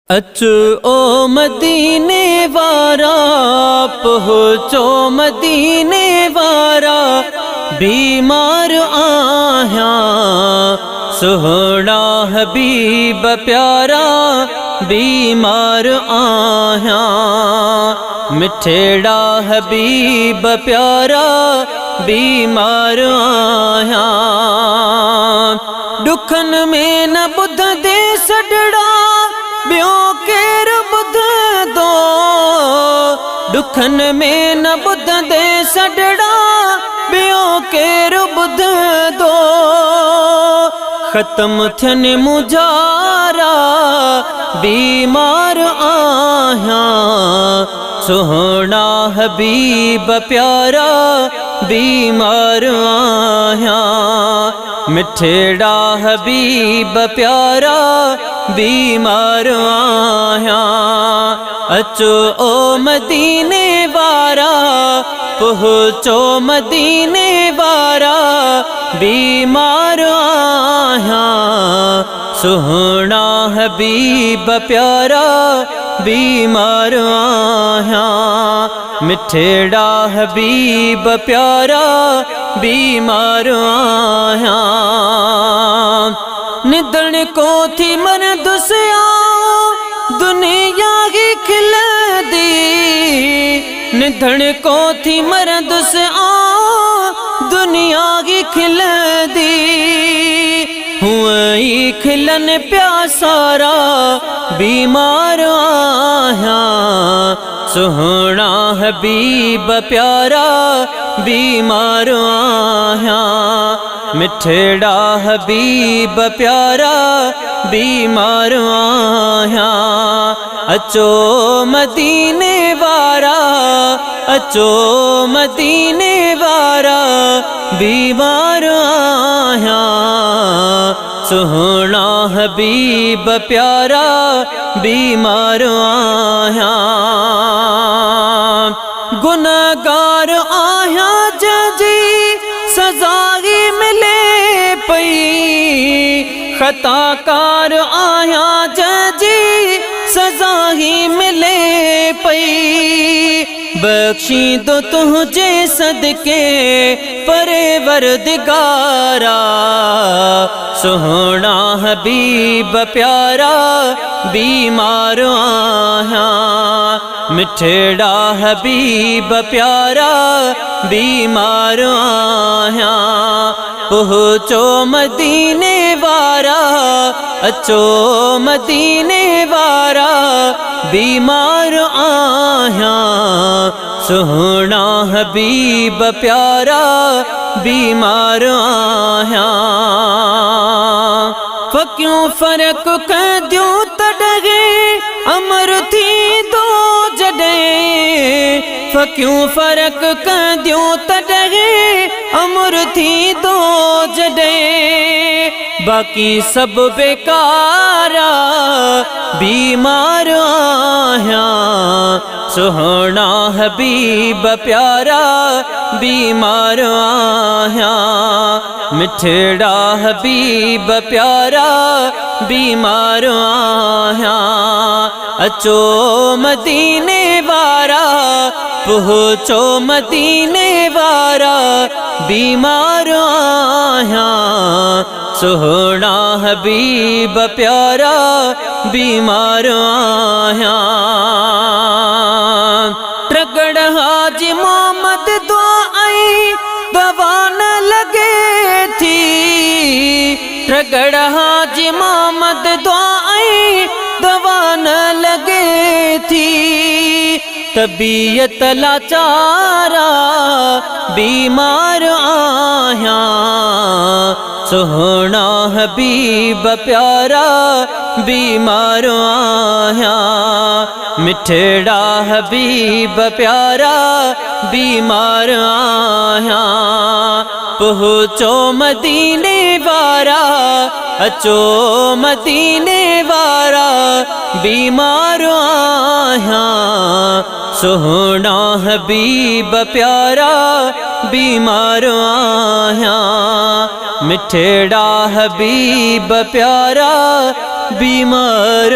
अचो ओ मदीने वारा, पहुँचो मदीने वारा, बीमार आया सोहना हबीब प्यारा, बीमार आया मिठेड़ा हबीब प्यारा, बीमार आया दुखन में न बुध दे सडड़ा, ब्यो केर बुध दो दुखन में न बुध दे सडड़ा, ब्यो केर बुध दो खत्म थियन मुजारा, बीमार आया सोहना हबीब प्यारा, बीमार आया मिठेड़ा हबीब प्यारा, बीमार आया अचो ओ मदीने वारा, पहुँचो मदीने वारा, बीमार आया सोहना हबीब प्यारा, बीमार आया मिठेड़ा हबीब प्यारा, बीमार आया निदन को थी मन दुसिया, दुनिया की खिल दी निदन को थी मर दुसिया, दुनिया की खिल दी हुई खिलन प्यासारा, बीमार आया सोहना हबीब प्यारा, बीमार आया मिठेड़ा हबीब प्यारा, बीमार आया अचो मदीने वारा, अचो मदीने वारा, बीमार आया सोहना हबीब प्यारा, बीमार आया गुनहगार आया जजी सजाई मिले पई, खताकार आया जजी सजाई मिले पई, बख्शी दो तुझे सदके परवरदिगारा, सोहना हबीब प्यारा, बीमार आया मिठेड़ा हबीब प्यारा, बीमार आया पहुँचो मदीने वारा, अचो मदीने वारा, बीमार आया सोहना हबीब प्यारा, बीमार आया क्यों फर्क कर द्यो तडगे, अमर थी दो जडे क्यों फर्क कर द्यो तडगे, अमर थी दो जडे बाकी सब बेकारा, बीमार आया सोहना हबीब प्यारा, बीमार आया मिठेड़ा हबीब प्यारा, बीमार आया अचो मदीने वारा, पहुँचो मदीने वारा, बीमार आया सोहना हबीब प्यारा, बीमार आया प्रगड़ हाजी मोहम्मद दुआई, दवा न लगे थी प्रगड़ हाजी मोहम्मद दुआई, दवा न लगे थी तबीयत लाचारा, बीमार आया सोहना हबीब प्यारा, बीमार आया मिठेड़ा हबीब प्यारा, बीमार आया पहुँचो मदीने वारा, अचो मदीने वारा, बीमार आया सोहना हबीब प्यारा, बीमार आया मिठेड़ा हबीब प्यारा बीमार